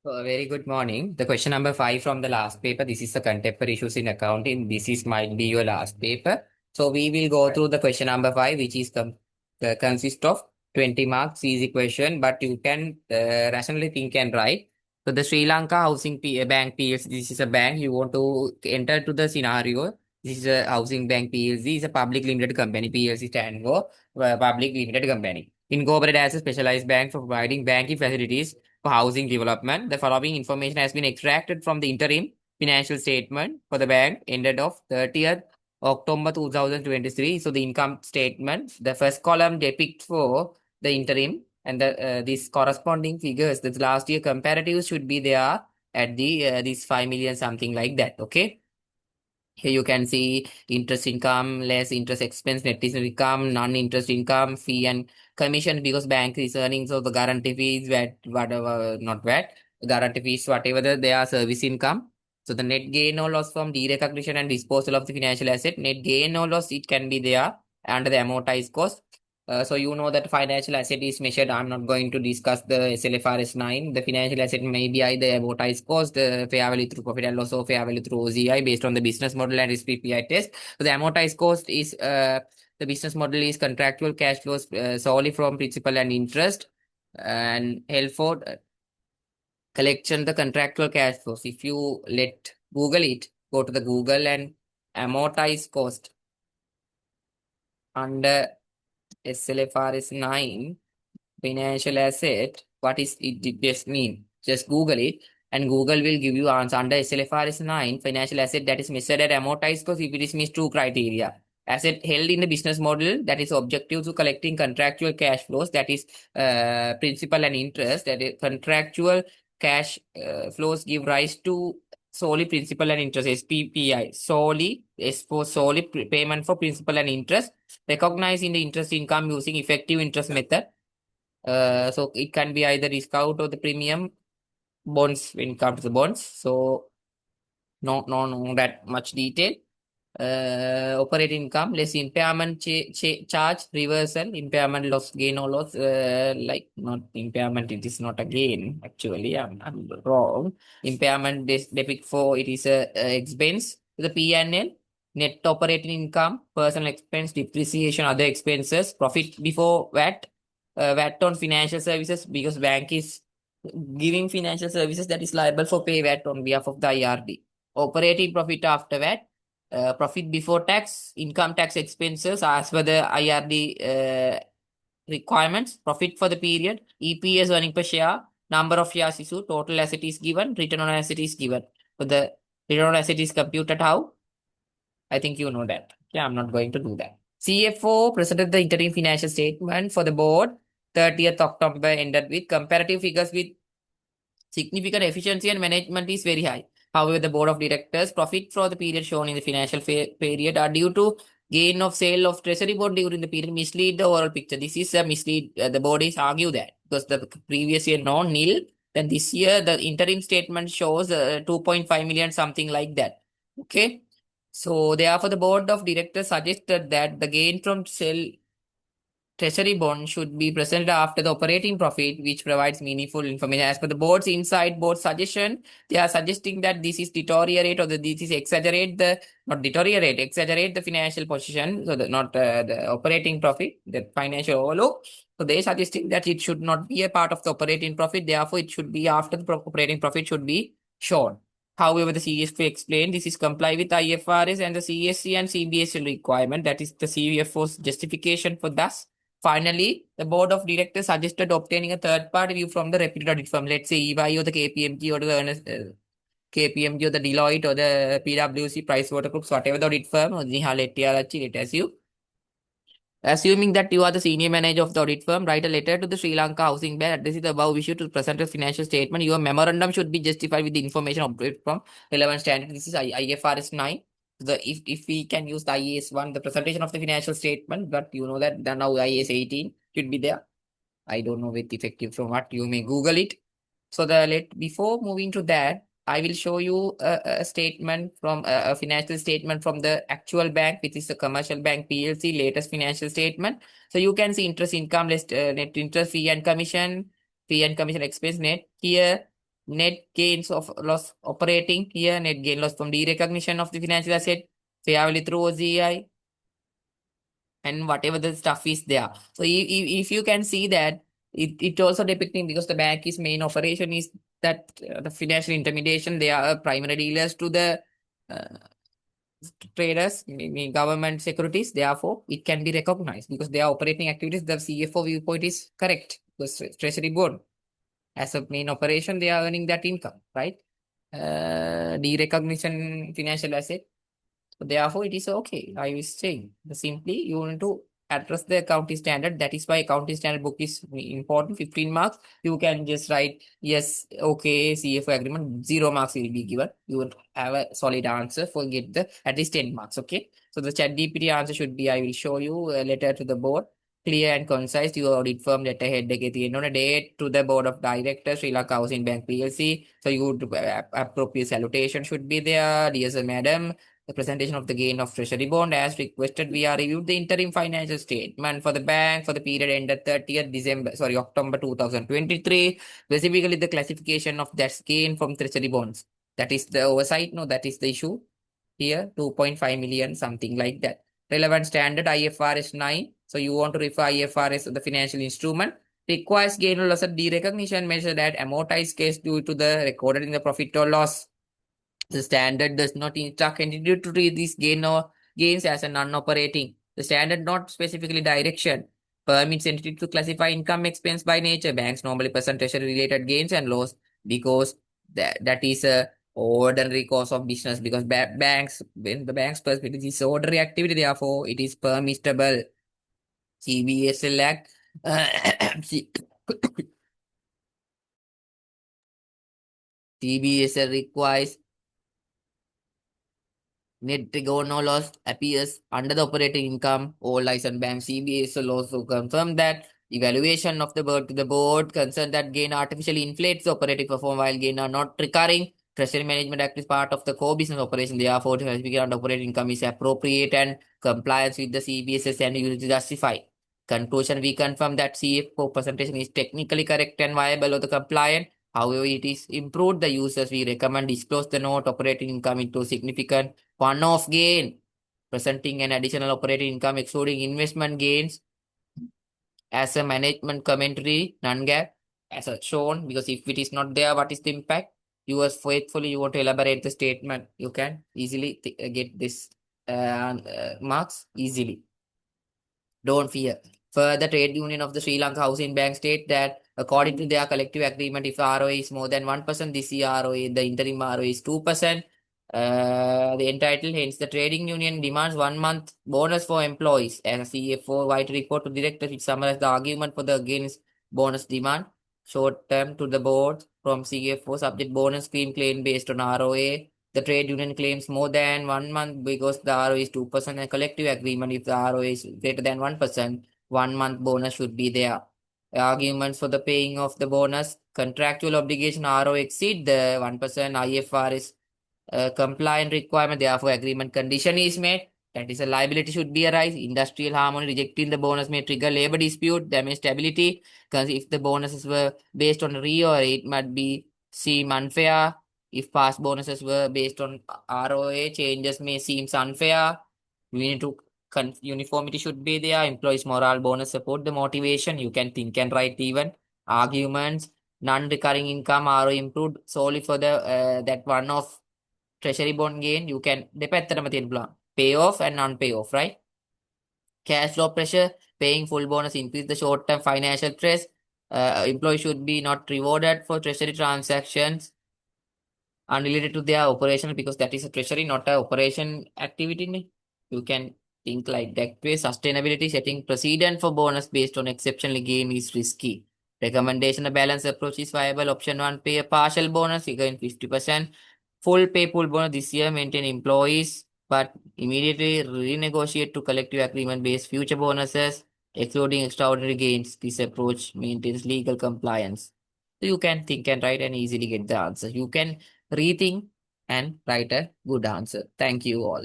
So, a very good morning. The question number 5 from the last paper. This is the contemporary issues in accounting. This is might be your last paper. So we will go through the question number 5, which is consist of 20 marks, easy question, but you can rationally think and write. So the Sri Lanka Housing Bank PLC. This is a bank. You want to enter to the scenario. This is a housing bank PLC. Is a public limited company. PLC stand for public limited company. Incorporated as a specialized bank for providing banking facilities for housing development. The following information has been extracted from the interim financial statement for the bank ended of 30th October 2023. So the income statement, the first column depicts for the interim and these corresponding figures. The last year comparatives should be there at the this 5 million something like that. Okay. Here you can see interest income, less interest expense, net interest income, non-interest income, fee and commission because bank is earning. So the guarantee fees, VAT, whatever, not VAT, guarantee fees, whatever they are service income. So the net gain or loss from derecognition and disposal of the financial asset, net gain or loss, it can be there under the amortized cost. So you know that financial asset is measured. I'm not going to discuss the SLFRS 9. The financial asset may be either amortized cost, fair value through profit and loss, or fair value through OCI based on the business model and risk PPI test. So the amortized cost is the business model is contractual cash flows solely from principal and interest and held for collection the contractual cash flows. If you let Google it, go to the Google and amortized cost under SLFRS 9 financial asset, what is it just mean? Just Google it and Google will give you answer under SLFRS 9 financial asset that is measured at amortized cost if it is meets two criteria. Asset held in the business model that is objective to collecting contractual cash flows that is principal and interest that is contractual cash flows give rise to solely principal and interest SPPI solely is for solely payment for principal and interest recognizing the interest income using effective interest method. So it can be either discount or the premium bonds when it comes to the bonds. So no that much detail. Operating income less impairment charge reversal impairment loss gain or loss like not impairment it is not a gain actually I'm wrong impairment debit for it is a expense the P&L net operating income personal expense depreciation other expenses profit before VAT VAT on financial services because bank is giving financial services that is liable for pay VAT on behalf of the IRD operating profit after VAT profit before tax, income tax expenses as per the IRD requirements, profit for the period, EPS earning per share, number of shares issued, total asset is given, return on asset is given. So the return on asset is computed how? I think you know that. Yeah, I'm not going to do that. CFO presented the interim financial statement for the board. 30th October ended with comparative figures with significant efficiency and management is very high. However, the board of directors profit for the period shown in the financial period are due to gain of sale of treasury bond during the period mislead the overall picture. This is a mislead. The board is argue that because the previous year no nil, then this year the interim statement shows 2.5 million something like that. Okay. So therefore, the board of directors suggested that the gain from sale treasury bond should be presented after the operating profit, which provides meaningful information. As per the board's inside board suggestion, they are suggesting that this is deteriorate or this is exaggerate the not deteriorate, exaggerate the financial position. So the not the operating profit, the financial overlook. So they suggesting that it should not be a part of the operating profit. Therefore, it should be after the operating profit should be shown. However, the CFO explained this is comply with IFRS and the CSC and CBSL requirement. That is the CFO's justification for thus. Finally, the board of directors suggested obtaining a third-party view from the reputed audit firm, let's say EY or the KPMG or the KPMG or the Deloitte or the PwC, PricewaterhouseCoopers, whatever the audit firm, or let us you. Assuming that you are the senior manager of the audit firm, write a letter to the Sri Lanka Housing Bank. This is the above issue to present a financial statement. Your memorandum should be justified with the information obtained from relevant standard. This is IFRS 9. If we can use the IAS 1, the presentation of the financial statement, but you know that now IAS 18 should be there. I don't know with effective from what you may Google it. So before moving to that, I will show you a statement from a financial statement from the actual bank, which is the commercial bank PLC latest financial statement. So you can see interest income list, net interest fee and commission expense net. Here net gains of loss operating here, net gain loss from derecognition of the financial asset, fair value through OCI, and whatever the stuff is there. So if you can see that it also depicting because the bank is main operation is that the financial intermediation, they are primary dealers to the uh, traders, meaning government securities. Therefore, it can be recognized because they are operating activities. The CFO viewpoint is correct. Because treasury bond as a main operation, they are earning that income, right? Derecognition financial asset. So therefore, it is okay. I was saying simply you want to address the accounting standard. That is why accounting standard book is important. 15 marks. You can just write yes, okay, CFO agreement. 0 marks will be given. You will have a solid answer for get the at least 10 marks. Okay. So the chat GPT answer should be I will show you a letter to the board. Clear and concise. Your audit firm letterhead on a date to the board of directors, Sri Lanka Housing Bank PLC. So you appropriate salutation should be there. Dear sir, madam, the presentation of the gain of treasury bond as requested. We are reviewed the interim financial statement for the bank for the period ended 30th October 2023. Specifically, the classification of that gain from treasury bonds. That is the oversight. No, that is the issue here. 2.5 million, something like that. Relevant standard IFRS 9. So you want to refer IFRS the financial instrument. Requires gain or loss of derecognition measure that amortized case due to the recorded in the profit or loss. The standard does not instruct entity to treat these gains as a non-operating. The standard not specifically direction permits entity to classify income expense by nature. Banks normally present treasury-related gains and loss because that is a ordinary course of business because banks, when the bank's perspective is ordinary activity, therefore it is permissible. CBSL Act. CBSL requires net trigger no loss appears under the operating income. All licensed bank CBS will also confirm that evaluation of the board to the board concerned that gain artificially inflates the operating performance while gain are not recurring. Treasury Management Act is part of the core business operation. Therefore, certificate on operating income is appropriate and compliance with the CBSS and used to justify. Conclusion, we confirm that CFO presentation is technically correct and viable of the compliant. However, it is improved the users. We recommend disclose the note operating income into significant one-off gain, presenting an additional operating income excluding investment gains as a management commentary, non-GAAP, as a shown, because if it is not there, what is the impact? You as faithfully, you want to elaborate the statement, you can easily get this marks easily. Don't fear. Further, trade union of the Sri Lanka Housing Bank state that according to their collective agreement, if ROA is more than 1%, this year ROA, the interim ROA is 2%. The entitled, hence the trading union demands 1 month bonus for employees. As a CFO white report to directors which summarizes the argument for the against bonus demand. Short term to the board from CFO subject bonus scheme claim based on ROA. The trade union claims more than 1 month because the ROA is 2% and collective agreement if the ROA is greater than 1%, 1 month bonus should be there. Arguments for the paying of the bonus, contractual obligation ROA exceed the 1% IFRS compliant requirement, therefore agreement condition is made. That is a liability should be arise. Industrial harmony rejecting the bonus may trigger labor dispute, damage stability. Because if the bonuses were based on RIO, it might be seem unfair. If past bonuses were based on ROA, changes may seem unfair. We need to uniformity should be there. Employees moral bonus support the motivation. You can think and write even arguments. Non-recurring income ROA improved solely for the that one of treasury bond gain you can දෙපැත්තටම තියෙන පුළුවන් pay off and non pay off, right? Cash flow pressure, paying full bonus increase the short term financial stress. Employee should be not rewarded for treasury transactions unrelated to their operation because that is a treasury, not a operation activity. You can think like that way. Sustainability, setting precedent for bonus based on exceptional gain is risky. Recommendation, a balanced approach is viable. Option 1, pay a partial bonus, figure in 50%. Full pay full bonus this year, maintain employees, but immediately renegotiate to collective agreement based future bonuses, excluding extraordinary gains. This approach maintains legal compliance. So you can think and write and easily get the answer. You can rethink and write a good answer. Thank you all.